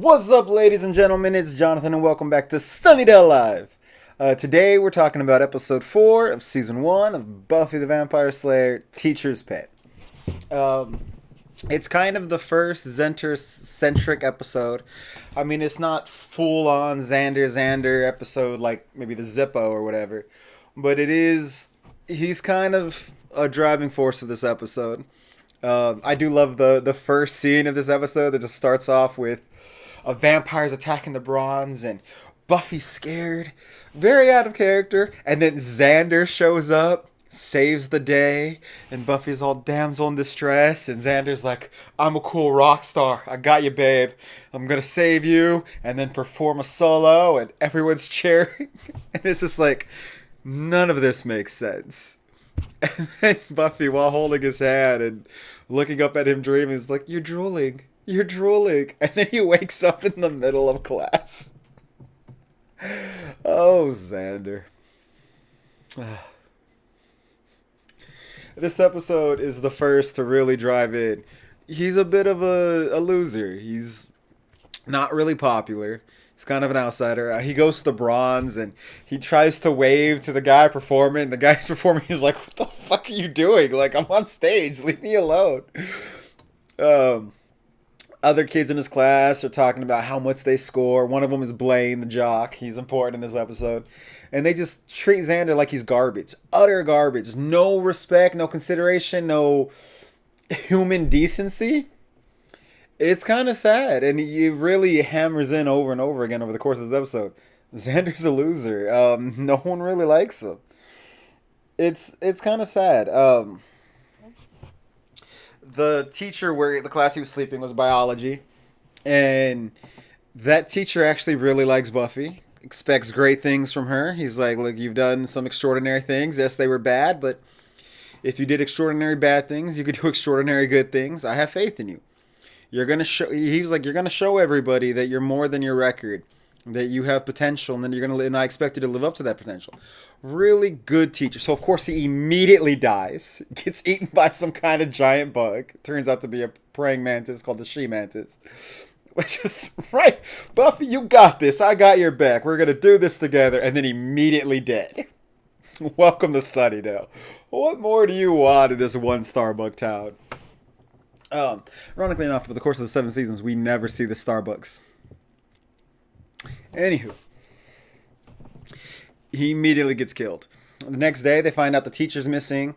What's up, ladies and gentlemen? It's Jonathan, and welcome back to Sunnydale Live. Today, we're talking about episode 4 of season 1 of Buffy the Vampire Slayer Teacher's Pet. It's kind of the first Xander-centric episode. I mean, it's not full-on Xander episode like maybe the Zippo or whatever, but it is. He's kind of a driving force of this episode. I do love the first scene of this episode that just starts off with vampires attacking the bronze and Buffy's scared, very out of character, and then Xander shows up, saves the day, and Buffy's all damsel in distress, and Xander's like, I'm a cool rock star, I got you, babe, I'm gonna save you, and then perform a solo, and everyone's cheering, and it's just like, none of this makes sense. And then Buffy, while holding his hand and looking up at him dreaming, is like, you're drooling. You're drooling. And then he wakes up in the middle of class. Oh, Xander. This episode is the first to really drive in. He's a bit of a loser. He's not really popular. He's kind of an outsider. He goes to the bronze and he tries to wave to the guy performing. The guy's performing. He's like, what the fuck are you doing? Like, I'm on stage. Leave me alone. Other kids in his class are talking about how much they score. One of them is Blaine, the jock. He's important in this episode. And they just treat Xander like he's garbage. Utter garbage. No respect, no consideration, no human decency. It's kind of sad. And it really hammers in over and over again over the course of this episode. Xander's a loser. No one really likes him. It's kind of sad. The teacher where the class he was sleeping was biology, and that teacher actually really likes Buffy, expects great things from her. He's like, look, you've done some extraordinary things. Yes, they were bad, but if you did extraordinary bad things, you could do extraordinary good things. I have faith in you. You're gonna show. He's like, you're gonna show everybody that you're more than your record, that you have potential, and then you're gonna. And I expect you to live up to that potential. Really good teacher. So of course he immediately dies, gets eaten by some kind of giant bug. Turns out to be a praying mantis called the she mantis. Which is right, Buffy, you got this. I got your back. We're gonna do this together. And then immediately dead. Welcome to Sunnydale. What more do you want in this one Starbucks town? Ironically enough, over the course of the 7 seasons, we never see the Starbucks. Anywho. He immediately gets killed. The next day, they find out the teacher's missing.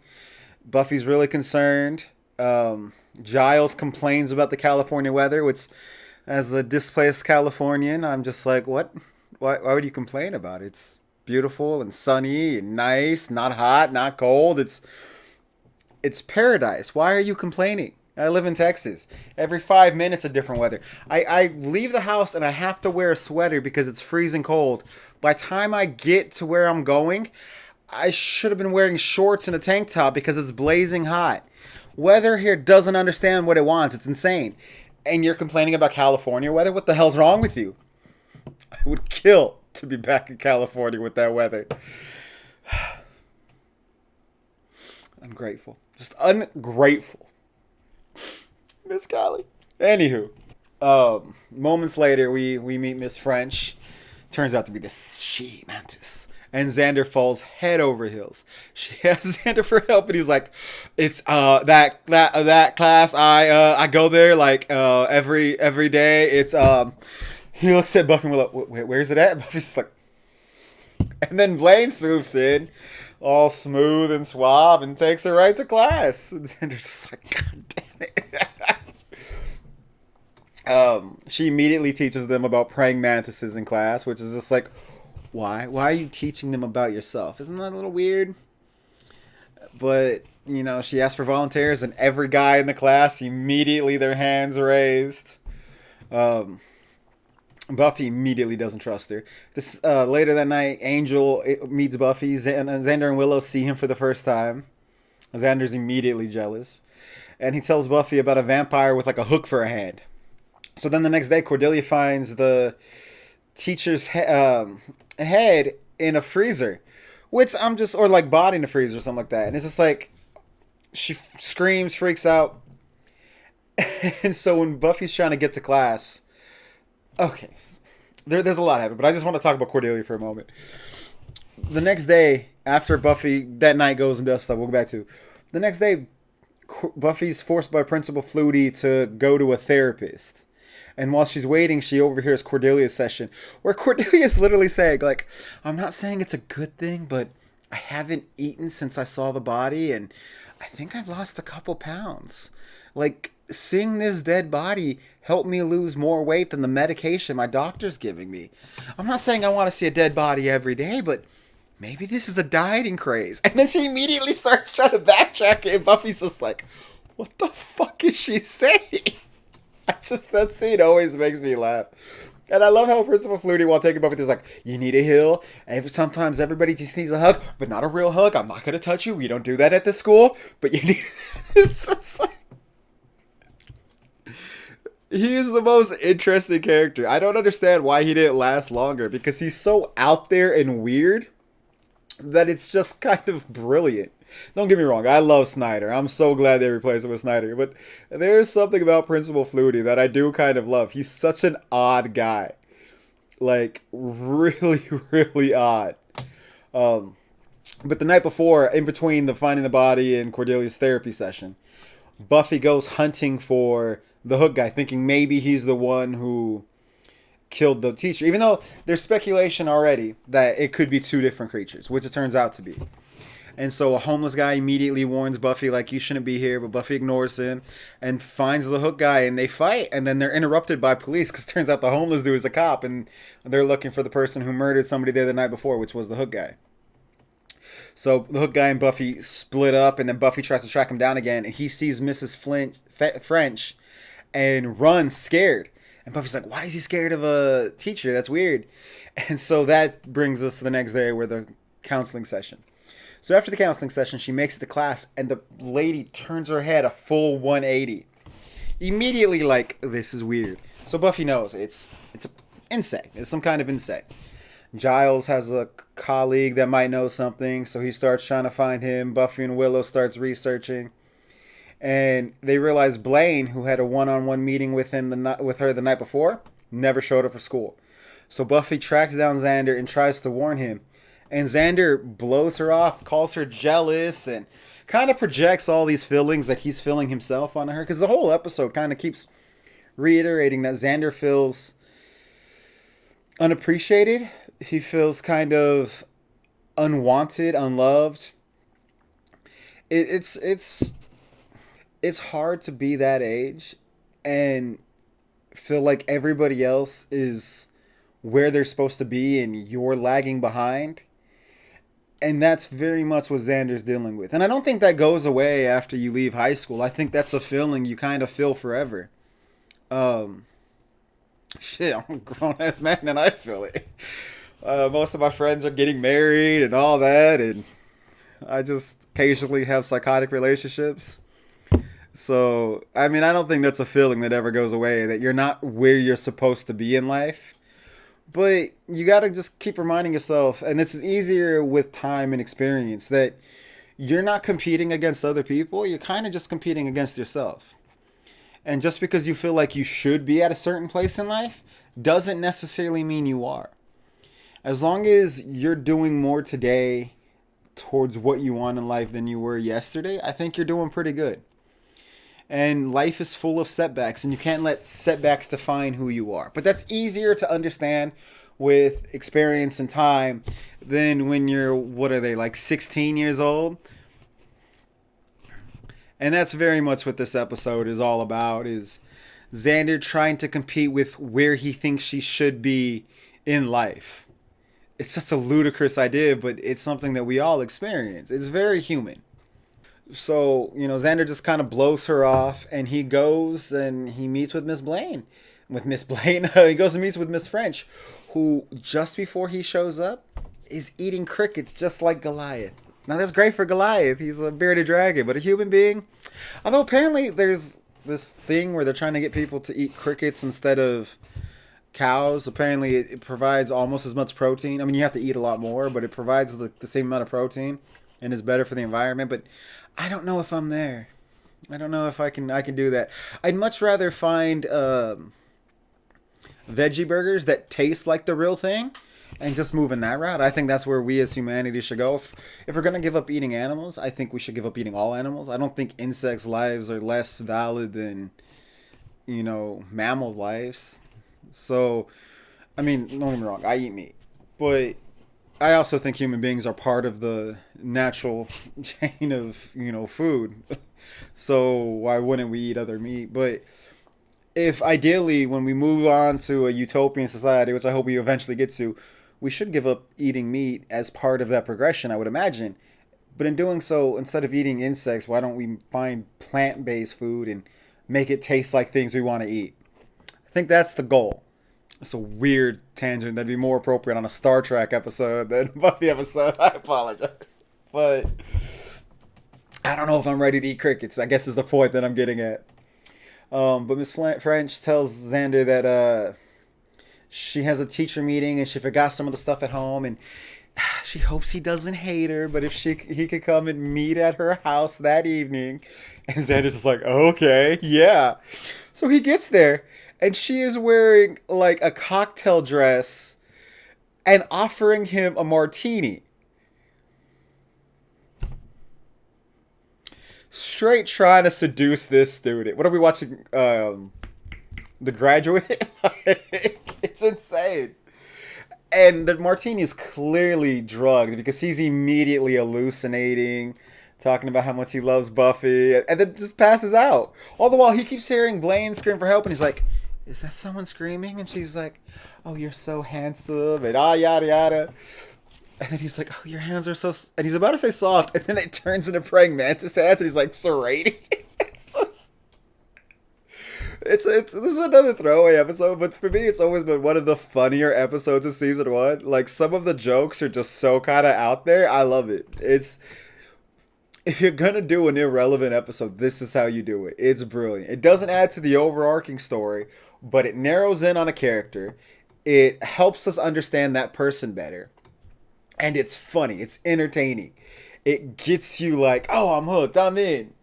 Buffy's really concerned. Giles complains about the California weather, which, as a displaced Californian, I'm just like, what? Why would you complain about it? It's beautiful and sunny and nice, not hot, not cold. It's paradise. Why are you complaining? I live in Texas. Every 5 minutes, a different weather. I leave the house and I have to wear a sweater because it's freezing cold. By the time I get to where I'm going, I should have been wearing shorts and a tank top because it's blazing hot. Weather here doesn't understand what it wants. It's insane. And you're complaining about California weather? What the hell's wrong with you? I would kill to be back in California with that weather. Ungrateful. Just ungrateful. Miss Callie. Anywho. Moments later, we meet Miss French. Turns out to be the she mantis. And Xander falls head over heels. She asks Xander for help, and he's like, "It's that class. I go there like every day. It's He looks at Buffy and we're like, where's it at? And Buffy's just like, and then Blaine swoops in, all smooth and suave, and takes her right to class. And Xander's just like, God damn it. She immediately teaches them about praying mantises in class, which is just like, why? Why are you teaching them about yourself? Isn't that a little weird? But, you know, she asks for volunteers, and every guy in the class, immediately their hands raised. Buffy immediately doesn't trust her. This later that night, Angel meets Buffy. Xander and Willow see him for the first time. Xander's immediately jealous. And he tells Buffy about a vampire with like a hook for a hand. So then the next day, Cordelia finds the teacher's head in a freezer, which or like body in a freezer or something like that. And it's just like, she screams, freaks out. And so when Buffy's trying to get to class, Okay, there's a lot happening, but I just want to talk about Cordelia for a moment. The next day, after Buffy that night goes and does stuff, we'll go back to the next day. Buffy's forced by Principal Flutie to go to a therapist. And while she's waiting, she overhears Cordelia's session, where Cordelia's literally saying, like, I'm not saying it's a good thing, but I haven't eaten since I saw the body, and I think I've lost a couple pounds. Like, seeing this dead body helped me lose more weight than the medication my doctor's giving me. I'm not saying I want to see a dead body every day, but maybe this is a dieting craze. And then she immediately starts trying to backtrack it, and Buffy's just like, what the fuck is she saying? That scene always makes me laugh. And I love how Principal Flutie, while taking Buffy, is like, you need a heal. And sometimes everybody just needs a hug, but not a real hug. I'm not going to touch you. We don't do that at the school. But you need... It's just like... He is the most interesting character. I don't understand why he didn't last longer, because he's so out there and weird that it's just kind of brilliant. Don't get me wrong, I love Snyder. I'm so glad they replaced him with Snyder. But there's something about Principal Flutie that I do kind of love. He's such an odd guy. Like, really, really odd. But the night before, in between the finding the body and Cordelia's therapy session, Buffy goes hunting for the Hook guy, thinking maybe he's the one who killed the teacher. Even though there's speculation already that it could be two different creatures, which it turns out to be. And so a homeless guy immediately warns Buffy, like, you shouldn't be here. But Buffy ignores him and finds the Hook guy, and they fight. And then they're interrupted by police, because it turns out the homeless dude is a cop, and they're looking for the person who murdered somebody there the night before, which was the Hook guy. So the Hook guy and Buffy split up, and then Buffy tries to track him down again, and he sees Mrs. French and runs scared. And Buffy's like, why is he scared of a teacher? That's weird. And so that brings us to the next day, where the counseling session. So after the counseling session, she makes it to class, and the lady turns her head a full 180. Immediately, like, this is weird. So Buffy knows it's an insect. It's some kind of insect. Giles has a colleague that might know something, so he starts trying to find him. Buffy and Willow starts researching, and they realize Blaine, who had a one-on-one meeting with her the night before, never showed up for school. So Buffy tracks down Xander and tries to warn him. And Xander blows her off, calls her jealous, and kind of projects all these feelings that he's feeling himself onto her. Because the whole episode kind of keeps reiterating that Xander feels unappreciated. He feels kind of unwanted, unloved. It's hard to be that age and feel like everybody else is where they're supposed to be and you're lagging behind. And that's very much what Xander's dealing with. And I don't think that goes away after you leave high school. I think that's a feeling you kind of feel forever. Um, Shit, I'm a grown ass man and I feel it. Most of my friends are getting married and all that, and I just occasionally have psychotic relationships. So, I mean, I don't think that's a feeling that ever goes away, that you're not where you're supposed to be in life. But you gotta just keep reminding yourself, and it's easier with time and experience, that you're not competing against other people, you're kind of just competing against yourself. And just because you feel like you should be at a certain place in life doesn't necessarily mean you are. As long as you're doing more today towards what you want in life than you were yesterday, I think you're doing pretty good. And life is full of setbacks, and you can't let setbacks define who you are. But that's easier to understand with experience and time than when you're, what are they, like 16 years old? And that's very much what this episode is all about, is Xander trying to compete with where he thinks she should be in life. It's such a ludicrous idea, but it's something that we all experience. It's very human. So, Xander just kind of blows her off, and he goes and he meets with Miss Blaine. With Miss Blaine, he goes and meets with Miss French, who, just before he shows up, is eating crickets just like Goliath. Now, that's great for Goliath. He's a bearded dragon, but a human being. Although, apparently, there's this thing where they're trying to get people to eat crickets instead of cows. Apparently, it provides almost as much protein. I mean, you have to eat a lot more, but it provides the same amount of protein and is better for the environment. But I don't know if I'm there. I don't know if I can do that. I'd much rather find a veggie burgers that taste like the real thing, and just move in that route. I think that's where we as humanity should go. If we're gonna give up eating animals, I think we should give up eating all animals. I don't think insects' lives are less valid than mammal lives. So, I mean, don't get me wrong, I eat meat, but I also think human beings are part of the natural chain of food. So why wouldn't we eat other meat? But if ideally, when we move on to a utopian society, which I hope we eventually get to, we should give up eating meat as part of that progression, I would imagine. But in doing so, instead of eating insects, why don't we find plant based food and make it taste like things we want to eat? I think that's the goal. It's a weird tangent that'd be more appropriate on a Star Trek episode than a Buffy episode. I apologize. But I don't know if I'm ready to eat crickets, I guess is the point that I'm getting at. But Miss French tells Xander that she has a teacher meeting and she forgot some of the stuff at home, and she hopes he doesn't hate her, but if he could come and meet at her house that evening. And Xander's just like, okay, yeah. So he gets there, and she is wearing like a cocktail dress and offering him a martini. Straight trying to seduce this student. What are we watching? The Graduate? It's insane. And the martini is clearly drugged because he's immediately hallucinating, talking about how much he loves Buffy, and then just passes out. All the while, he keeps hearing Blaine scream for help, and he's like, is that someone screaming? And she's like, oh, you're so handsome, and yada yada. And then he's like, oh, your hands are so... And he's about to say soft, and then it turns into praying mantis hands, and he's like, serrating. This is another throwaway episode, but for me, it's always been one of the funnier episodes of season one. Like, some of the jokes are just so kind of out there. I love it. If you're gonna do an irrelevant episode, this is how you do it. It's brilliant. It doesn't add to the overarching story, but it narrows in on a character. It helps us understand that person better. And it's funny. It's entertaining. It gets you like, oh, I'm hooked. I'm in.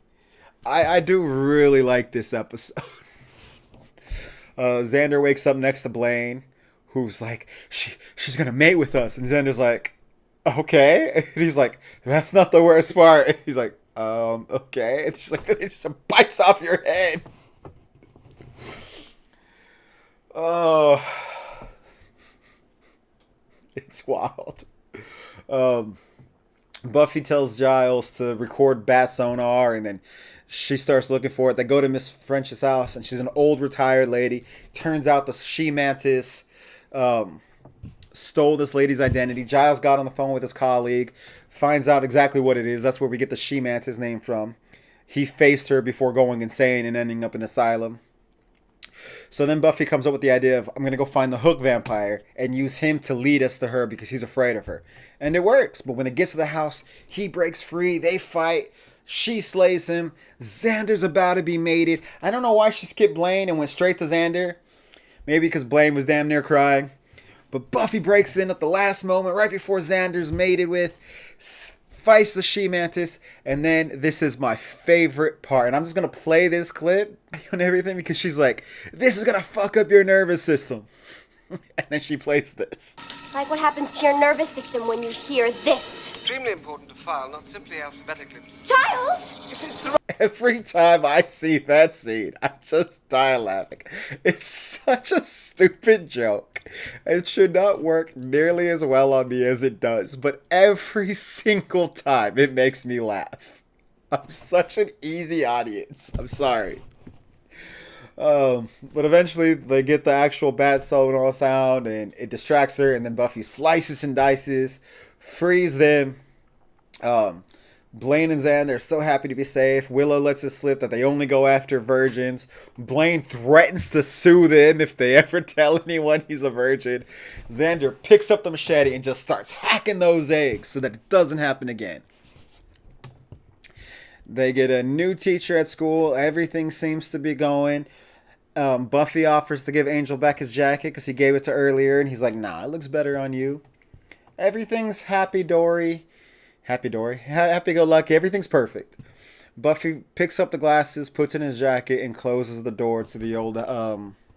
I do really like this episode. Xander wakes up next to Blaine, who's like, she's going to mate with us. And Xander's like, okay. And he's like, that's not the worst part. And he's like, okay. And she's like, it just bites off your head. Oh. It's wild. Buffy tells Giles to record bat sonar, and then she starts looking for it. They go to Miss French's house, and she's an old retired lady. Turns out the she-mantis stole this lady's identity. Giles got on the phone with his colleague, finds out exactly what it is. That's where we get the she-mantis name from. He faced her before going insane and ending up in an asylum. So then Buffy comes up with the idea of, I'm going to go find the Hook vampire and use him to lead us to her because he's afraid of her. And it works. But when it gets to the house, he breaks free. They fight. She slays him. Xander's about to be mated. I don't know why she skipped Blaine and went straight to Xander. Maybe because Blaine was damn near crying. But Buffy breaks in at the last moment, right before Xander's mated with, fights the she-mantis, and then this is my favorite part. And I'm just going to play this clip and everything because she's like, this is going to fuck up your nervous system. And then she plays this. Like what happens to your nervous system when you hear this. Extremely important to file, not simply alphabetically. Giles! Every time I see that scene, I just die laughing. It's such a stupid joke. It should not work nearly as well on me as it does, but every single time it makes me laugh. I'm such an easy audience. I'm sorry. But eventually they get the actual bat sonar sound and it distracts her, and then Buffy slices and dices, frees them. Blaine and Xander are so happy to be safe. Willow lets it slip that they only go after virgins. Blaine threatens to sue them if they ever tell anyone he's a virgin. Xander picks up the machete and just starts hacking those eggs so that it doesn't happen again. They get a new teacher at school. Everything seems to be going. Buffy offers to give Angel back his jacket because he gave it to earlier, and he's like, nah, it looks better on you. Everything's happy-go-lucky. Everything's perfect. Buffy picks up the glasses, puts in his jacket, and closes the door to the old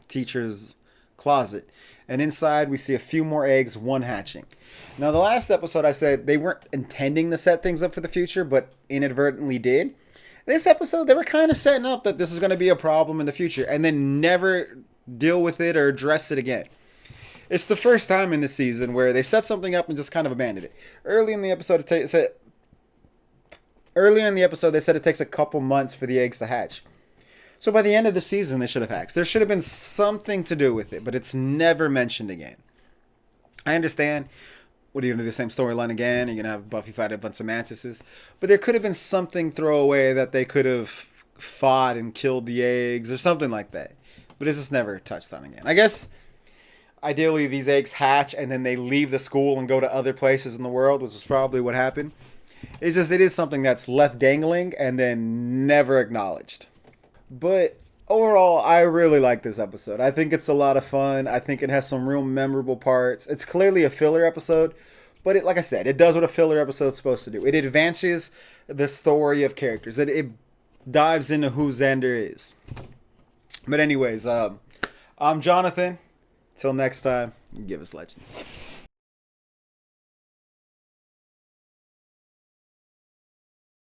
teacher's closet. And inside, we see a few more eggs, one hatching. Now, the last episode, I said they weren't intending to set things up for the future, but inadvertently did. This episode, they were kind of setting up that this is going to be a problem in the future, and then never deal with it or address it again. It's the first time in this season where they set something up and just kind of abandoned it. Early in the episode, they said it takes a couple months for the eggs to hatch. So by the end of the season, they should have hatched. There should have been something to do with it, but it's never mentioned again. I understand. What are you going to do, the same storyline again? You're going to have Buffy fight a bunch of mantises. But there could have been something throwaway that they could have fought and killed the eggs or something like that. But it's just never touched on again. I guess, ideally, these eggs hatch and then they leave the school and go to other places in the world, which is probably what happened. It's just, it is something that's left dangling and then never acknowledged. But overall, I really like this episode. I think it's a lot of fun. I think it has some real memorable parts. It's clearly a filler episode, but it, like I said, it does what a filler episode is supposed to do. It advances the story of characters. It dives into who Xander is. But anyways, I'm Jonathan. Till next time, give us legends.